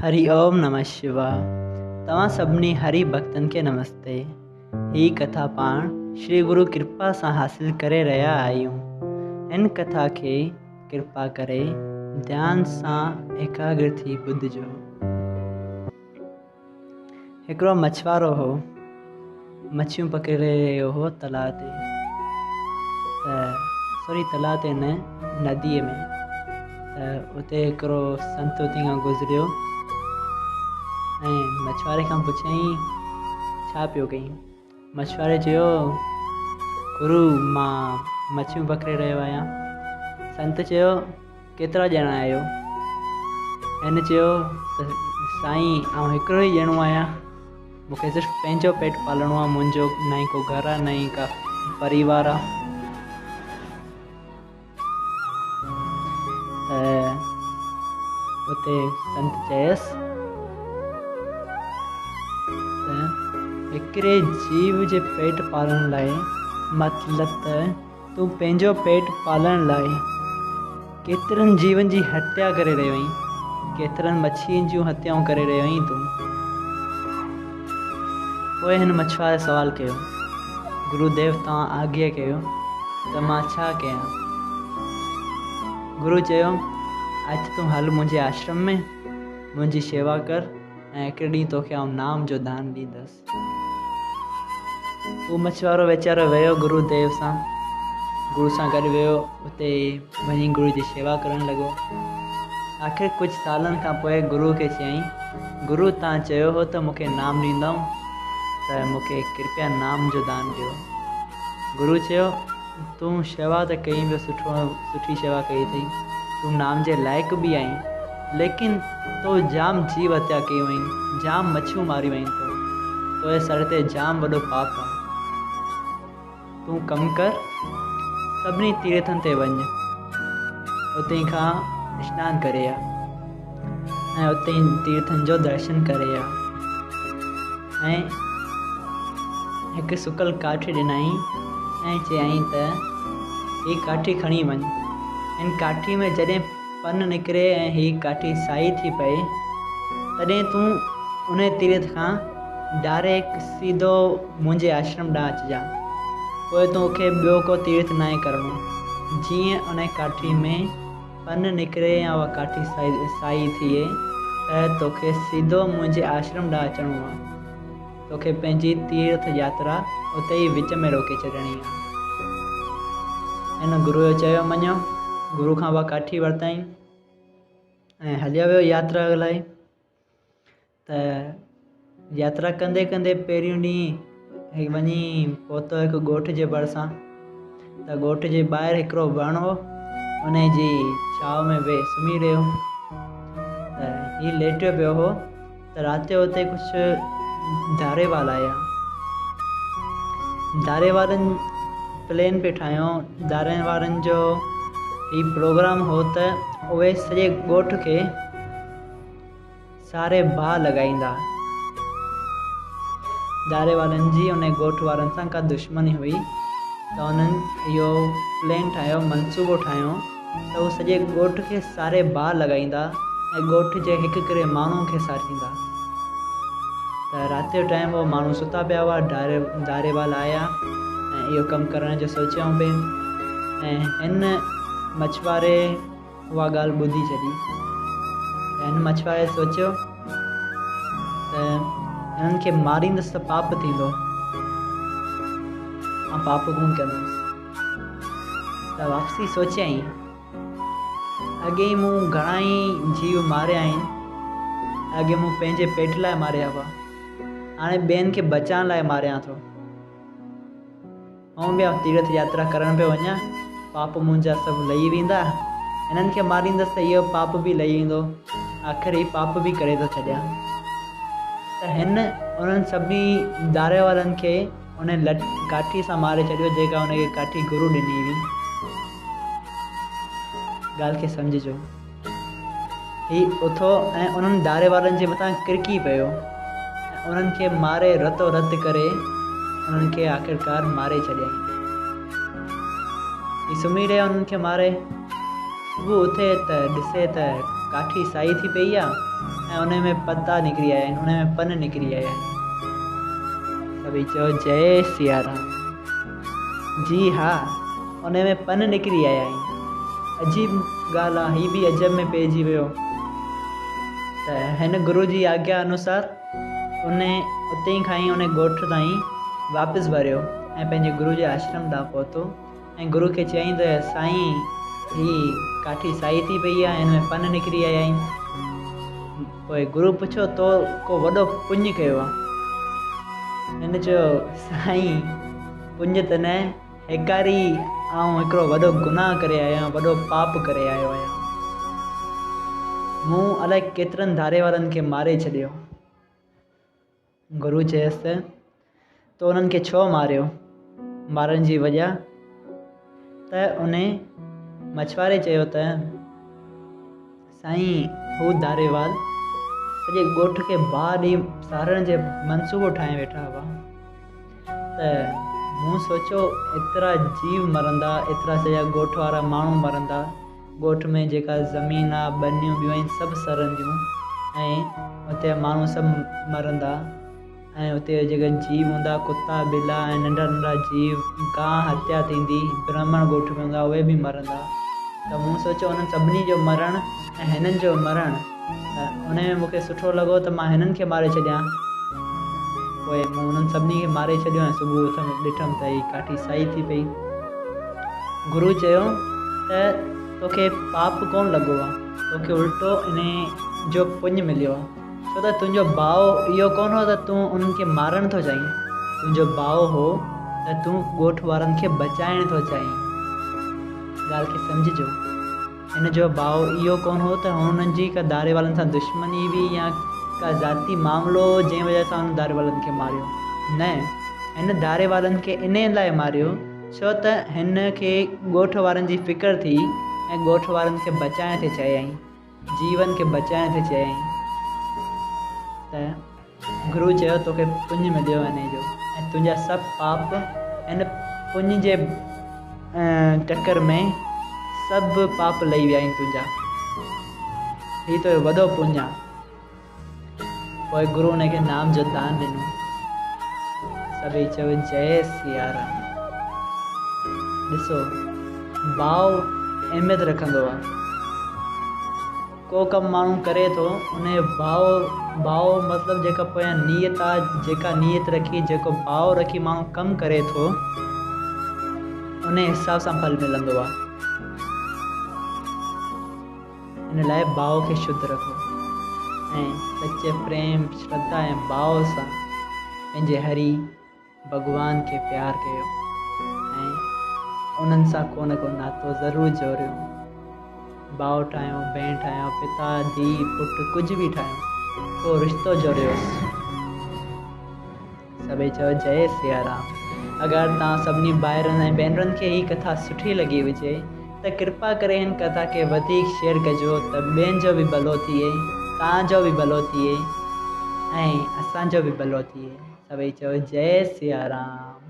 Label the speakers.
Speaker 1: हरि ओम नमः शिवाय। तव्हां सभिनी हरि भक्तन के नमस्ते। ही कथा पाण श्री गुरु कृपा से हासिल करे रहा आहियूं। इन कथा के कृपा करे ध्यान से एकाग्र थी ॿुधजो। हिकिड़ो मछुआरो हो, मच्छियूं पकड़े रहियो हो तलाउ ते, तलाउ ते न, नदीअ में। उते हिकिड़ो संत उते खां गुज़रियो ऐं मछुआरे खां पुछियईं छा पियो कईं। मछुआरे चयो, गुरु मां मच्छियूं पकड़े रहियो आहियां। संत चयो, केतिरा ॼणा आहियो? हिन चयो त साईं आउं हिकिड़ो ई ॼणो आहियां, मूंखे सिर्फ़ु पंहिंजो पेट पालणो आहे, मुंहिंजो न ई को घर आहे न ई का परिवार आहे। उते संत चयसि त हिकिड़े जीव जे पेट पालण लाइ मतिलबु त तूं पंहिंजो पेट पालण लाइ केतिरनि जीवन जी हत्या करे रहियो आहीं, केतिरनि मच्छियुनि जूं हत्याऊं करे रहियो आहीं तूं। पोइ हिन मछुआरे सवाल कयो, गुरुदेव तव्हां आज्ञा कयो त मां छा कयां? गुरु चयो, अचु तूं हल मुंहिंजे आश्रम में, मुंहिंजी शेवा कर ऐं हिकिड़े ॾींहुं तोखे आउं नाम जो दान ॾींदसि। उहो मछुआरो वीचारो वियो गुरुदेव सां, गुरु सां गॾु वियो, उते वञी गुरु जी शेवा करणु लॻो। आख़िर कुझु सालनि खां पोइ गुरु खे चयईं, गुरु तव्हां चयो हो त मूंखे नाम ॾींदव, त मूंखे कृपया नाम जो दान ॾियो। गुरु चयो, तूं शेवा त कई बि सुठी शेवा कई अथई, तूं नाम जे लाइक़ु बि आहीं, लेकिन तो जाम जीव हत्या कयूं आहिनि, जाम मच्छियूं मारियूं आहिनि, तो सर ते जाम वॾो पाप आहे। तूं कमु कर, सभिनी तीर्थनि ते वञ, उते खां सनानु करे आ ऐं उते तीर्थनि जो दर्शन करे आ, ऐं हिकु सुकल काठी ॾिनई ऐं चयईं त हीअ काठी खणी वञ। हिन काठी में जॾहिं पन निकिरे ऐं हीअ काठी साई थी पए, तॾहिं तूं उन तीर्थ खां डायरेक्ट सीधो मुंहिंजे आश्रम ॾांहुं अचिजांइ। पोइ तोखे ॿियो को तीर्थ न आहे करिणो। जीअं उन काठी में पन निकिरे या उहा काठी साई थिए त तोखे सीधो मुंहिंजे आश्रम ॾांहुं अचिणो आहे। तोखे पंहिंजी तीर्थ यात्रा उते ई विच में रोके छॾिणी आहे। हिन गुरू जो चयो मञियो, गुरू खां उहा काठी वरितई ऐं हलिया वियो यात्रा लाइ। त यात्रा कंदे कंदे पहिरियों ॾींहुं वञी पहुतो हिकु ॻोठ जे भरिसां। त ॻोठ जे ॿाहिरि हिकिड़ो वणु हो, उन जी छांव में वेही सुम्ही रहियो। त हीउ लेटियो पियो हो त राति जो उते कुझु धारेवाल आया। धारेवालनि प्लेन पे ठाहियो। धारेवालनि जो हीउ प्रोग्राम हो त उहे सॼे ॻोठ खे सारे बाहि लॻाईंदा। धारेवालनि जी उन ॻोठ वारनि सां का दुश्मनी हुई, त उन्हनि इहो प्लेन ठाहियो, मनसूबो ठाहियो त उहे सॼे ॻोठ खे सारे बाहि लॻाईंदा ऐं ॻोठ जे हिकु हिकिड़े माण्हू खे सारींदा। त राति जो टाइम उहो माण्हू सुता पिया हुआ, धारेवाल आया ऐं इहो कमु करण जो सोचियऊं पिए। ऐं हिन मछुआरे उहा ॻाल्हि ॿुधी छॾी। त हिन मछुआरे सोचियो त हिननि खे मारींदुसि त पाप थींदो, मां पाप कोन कंदुसि। त वापसी सोचियईं, अॻे मूं घणा ई जीव मारिया आहिनि, अॻे मूं पंहिंजे पेट लाइ मारिया हुआ, हाणे ॿियनि खे बचाइण लाइ मारियां थो। ऐं ॿिया तीर्थ यात्रा करण पियो वञा, पाप मुंहिंजा सभु लही वेंदा, हिननि खे मारींदुसि त इहो पाप बि लही वेंदो, आख़िर ही पाप बि करे थो छॾियां। त हिन उन्हनि सभिनी धारेवालनि खे उन काठी सां मारे छॾियो, जेका उनखे काठी गुरु ॾिनी हुई। ॻाल्हि खे सम्झिजो, ही उथो ऐं उन्हनि धारेवालनि जे मथां किरकी पियो ऐं उन्हनि खे मारे रतो रत करे उन्हनि खे आख़िरकार मारे छॾियईं। ही सुम्ही रहिया उन्हनि खे मारे। सुबुह उथे त ॾिसे त काठी साई थी पई आहे ऐं उन में पता निकिरी आया आहिनि, उन में पन निकिरी आया आहिनि। सभई चयो जय सिया राम। जी हा, उन में पन निकिरी आया आहिनि। अजीब ॻाल्हि आहे, हीअ बि अजब में पइजी वियो। त हिन गुरू जी आज्ञा अनुसार उन उते ई खां ई उन ॻोठ ताईं वापसि वरियो ऐं पंहिंजे गुरू जे आश्रम ॾांहुं पहुतो ऐं गुरू खे चयईं त साईं, हीअ काठी साई थी पई आहे, हिन में पन निकिरी आया आहिनि। पोइ गुरू पुछियो, तो को वॾो पुञु कयो आहे? हिन चयो, साईं पुञु त न, हिकारी आऊं हिकिड़ो वॾो गुनाह करे आयो आहियां, वॾो पाप करे आयो आहियां। मूं अलाए केतिरनि धारे वारनि खे मारे छॾियो। गुरू चयसि तो उन्हनि खे छो मारियो? मारण जी वजह? त उन मछुआरे चयो त साईं, हू धारेवाल सॼे ॻोठ खे बाहि ॾेई सारण जे मनसूबो ठाहे वेठा हुआ। त मूं सोचियो एतिरा जीव मरंदा, एतिरा सॼा ॻोठ वारा माण्हू मरंदा, ॻोठ में जेका ज़मीन आहे, ॿनियूं ॿियूं आहिनि, सभु सड़ंदियूं ऐं उते माण्हू सभु मरंदा ऐं उते जेके जीव हूंदा, कुता ॿिला ऐं नंढा नंढा जीव, गांइ हत्या थींदी, ब्राह्मण ॻोठ में हूंदा उहे बि मरंदा। त मूं सोचियो उन्हनि सभिनी जो मरणु ऐं हिननि जो मरणु, त उन में मूंखे सुठो लॻो त मां हिननि खे मारे छॾियां। पोइ मूं उन्हनि सभिनी खे मारे छॾियो ऐं सुबुह उथमि ॾिठमि त हीअ काठी साई थी पई। गुरू चयो त तोखे पाप कोन लॻो आहे, तोखे उल्टो इन जो पुञु मिलियो आहे, छो त तुंहिंजो भाउ इहो कोन हो त तूं उन्हनि खे मारणु थो चाहीं, तुंहिंजो भाउ हो त तूं ॻोठ वारनि खे बचाइणु थो चाहीं। ॻाल्हि खे सम्झिजो, हिन जो भाउ इहो कोन हो त हुननि जी का धारे वारनि सां दुश्मनी हुई या का ज़ाती मामिलो जंहिं वजह सां हुन धारे वारनि खे मारियो। न, हिन धारे वारनि खे इन लाइ मारियो छो त हिन खे ॻोठ वारनि जी फ़िकर थी ऐं ॻोठ वारनि खे बचाइण ते चयईं, जीवन खे बचाइण ते चयईं। त गुरू चयो तोखे पुञु मिलियो हिन जो ऐं तुंहिंजा सभु पाप हिन पुञु जे चकर में सभु पाप लही विया आहिनि तुंहिंजा। हीअ तो वॾो पुञु आहे। पोइ गुरू हुनखे नाम जो दान ॾिनो। सभई चयो जय सिया राम। ॾिसो, भाउ अहमियत रखंदो आहे। को कमु माण्हू करे थो, उन जो भाउ मतिलबु जेका पोयां नीयत आहे, जेका नीयत रखी, जेको भाउ रखी माण्हू कमु करे थो, उन हिसाब सां फल मिलंदो आहे। इन लाइ भाव खे शुद्ध रखो ऐं सचे प्रेम, श्रद्धा ऐं भाव सां पंहिंजे हरि भॻवान खे प्यारु कयो ऐं उन्हनि सां को न को नातो ज़रूरु जोड़ियो। भाउ ठाहियो, भेण ठाहियो, पिता धीउ पुटु कुझु बि ठाहियो, को रिश्तो जोड़ियोसि। सभई चयो जय सिया राम। अगरि तव्हां सभिनी भाइरनि ऐं भेनरुनि खे हीअ कथा सुठी लॻी हुजे त कृपा करे हिन कथा खे वधीक शेयर कजो त ॿियनि जो बि भलो थिए, तव्हांजो बि भलो थिए ऐं असांजो बि भलो थिए। सभई चयो जय सिया राम।